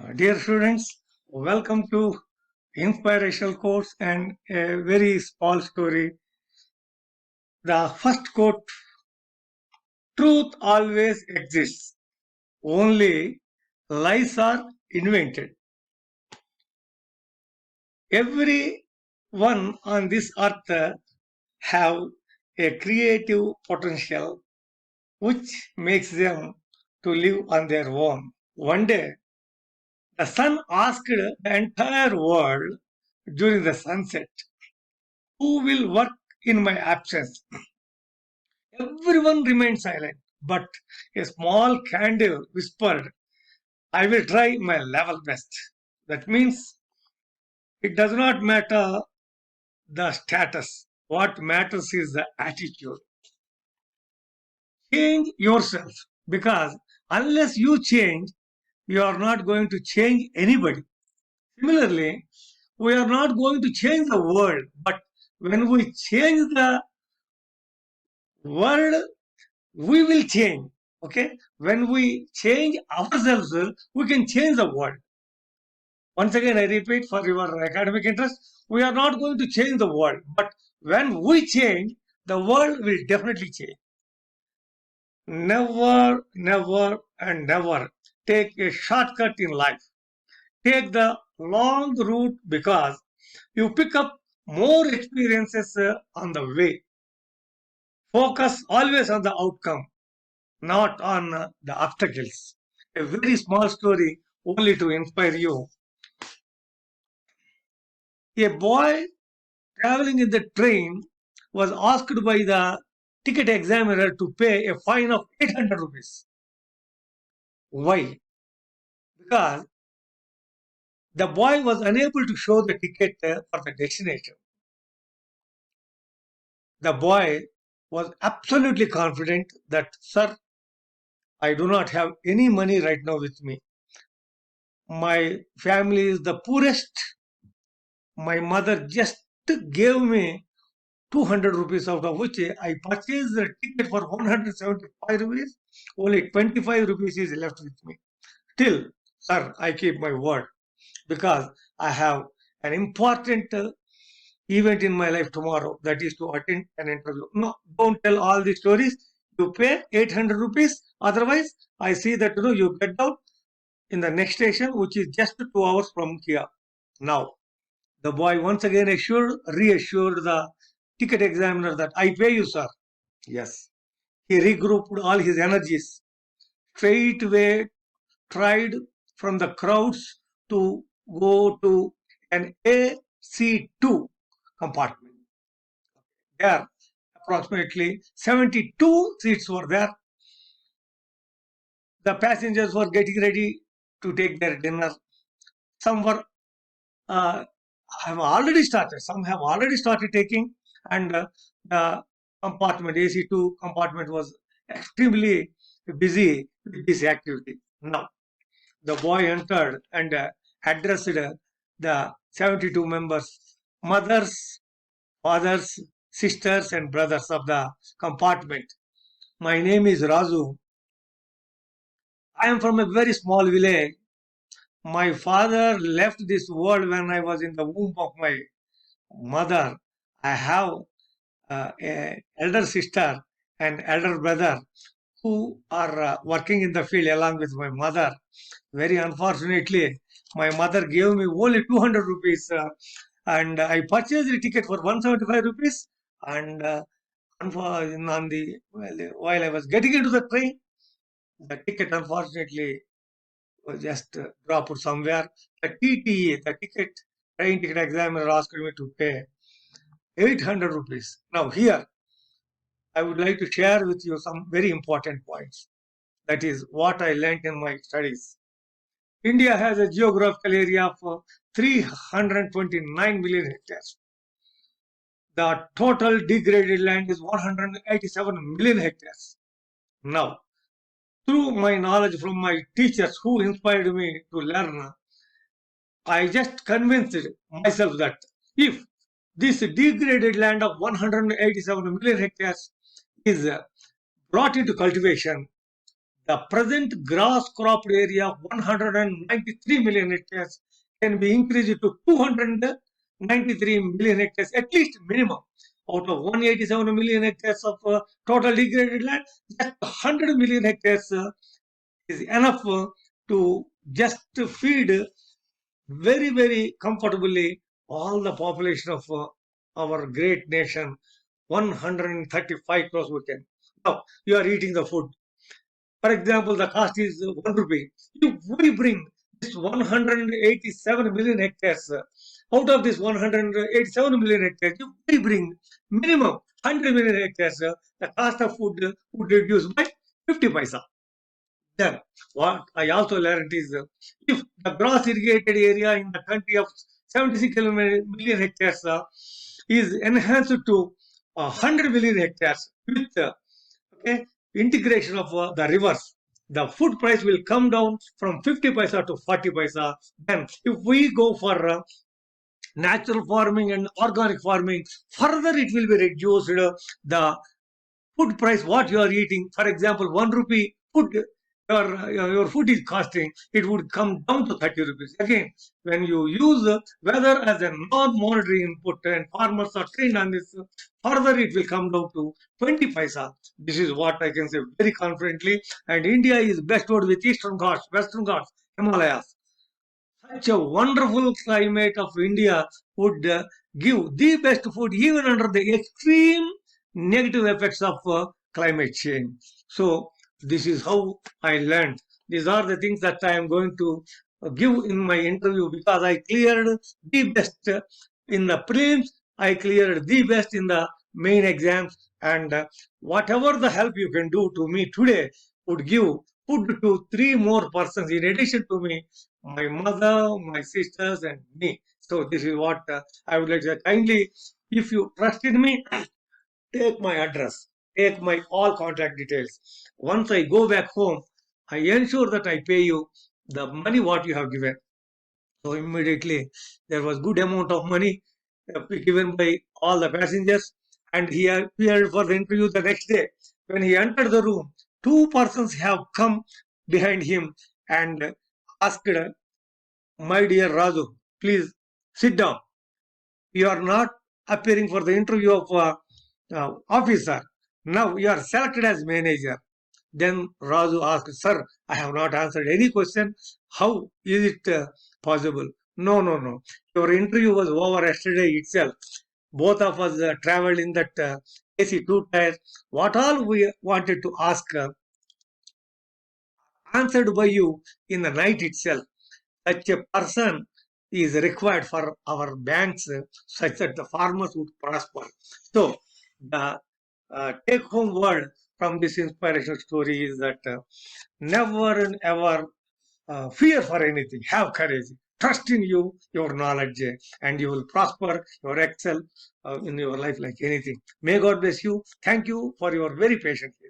Dear students, welcome to Inspirational course and a very small story. The first quote, truth always exists, only lies are invented. Everyone on this earth have a creative potential which makes them to live on their own. One day, the sun asked the entire world during the sunset, who will work in my absence? Everyone remained silent, but a small candle whispered, I will try my level best. That means it does not matter the status. What matters is the attitude. Change yourself because unless you change, you are not going to change anybody. Similarly, we are not going to change the world, but when we change the world, we will change. Okay, when we change ourselves, we can change the world. Once again, I repeat for your academic interest, we are not going to change the world, but when we change, the world will definitely change. Never, never, and never take a shortcut in life. Take the long route because you pick up more experiences on the way. Focus always on the outcome, not on the obstacles. A very small story only to inspire you. A boy traveling in the train was asked by the ticket examiner to pay a fine of 800 rupees. Why? Because the boy was unable to show the ticket for the destination. The boy was absolutely confident that, sir, I do not have any money right now with me. My family is the poorest. My mother just gave me 200 rupees, out of which I purchased the ticket for 175 rupees. Only 25 rupees is left with me. Still, sir, I keep my word because I have an important event in my life tomorrow, that is to attend an interview. No, don't tell all the stories. You pay 800 rupees. Otherwise, I see that you get down in the next station, which is just 2 hours from here. Now, the boy once again reassured the ticket examiner that I pay you, sir. Yes. He regrouped all his energies. Straightway tried from the crowds to go to an AC2 compartment. There, approximately 72 seats were there. The passengers were getting ready to take their dinner. Some were have already started. Some have already started taking, and the compartment AC2 compartment was extremely busy with this activity. Now, the boy entered and addressed the 72 members, mothers, fathers, sisters, and brothers of the compartment. My name is Razu. I am from a very small village. My father left this world when I was in the womb of my mother. I have a elder sister and elder brother who are working in the field along with my mother. Very unfortunately, my mother gave me only 200 rupees and I purchased the ticket for 175 rupees. And while I was getting into the train, the ticket unfortunately was just dropped somewhere. The TTE, the train ticket examiner asked me to pay 800 rupees. Now here, I would like to share with you some very important points. That is what I learned in my studies. India has a geographical area of 329 million hectares. The total degraded land is 187 million hectares. Now, through my knowledge from my teachers who inspired me to learn, I just convinced myself that if this degraded land of 187 million hectares is brought into cultivation, the present gross cropped area of 193 million hectares can be increased to 293 million hectares, at least minimum. Out of 187 million hectares of total degraded land, just 100 million hectares is enough to just feed very, very comfortably all the population of our great nation, 135 crores we can. Now, you are eating the food. For example, the cost is 1 rupee. If we bring this 187 million hectares, out of this 187 million hectares, if we bring minimum 100 million hectares, the cost of food would reduce by 50 paisa. Then, what I also learned is if the gross irrigated area in the country of 76 million hectares is enhanced to 100 million hectares with okay, integration of the rivers, the food price will come down from 50 paisa to 40 paisa. Then, if we go for natural farming and organic farming, further it will be reduced. The food price, what you are eating, for example, 1 rupee food, your food is costing, it would come down to 30 rupees. Again, when you use weather as a non-monetary input and farmers are trained on this, further it will come down to 20 paisa. This is what I can say very confidently. And India is bestowed with Eastern Ghats, Western Ghats, Himalayas. Such a wonderful climate of India would give the best food even under the extreme negative effects of climate change. So this is how I learned. These are the things that I am going to give in my interview because I cleared the best in the prelims. I cleared the best in the main exams, and whatever the help you can do to me today would give food to 3 more persons in addition to me, my mother, my sisters, and me. So this is what I would like to say. Kindly, if you trust in me, take my address, take my all contact details. Once I go back home, I ensure that I pay you the money what you have given. So immediately there was good amount of money given by all the passengers, and he appeared for the interview the next day. When he entered the room, 2 persons have come behind him and asked, "My dear Raju, please sit down. You are not appearing for the interview of officer. Now you are selected as manager." Then Raju asked, "Sir, I have not answered any question. How is it possible?" "No, no, no. Your interview was over yesterday itself. Both of us traveled in that AC 2 tires. What all we wanted to ask answered by you in the night itself. Such a person is required for our banks such that the farmers would prosper." So the take home word from this inspirational story is that never and ever fear for anything. Have courage. Trust in you, your knowledge, and you will prosper, you will excel in your life like anything. May God bless you. Thank you for your very patient listening.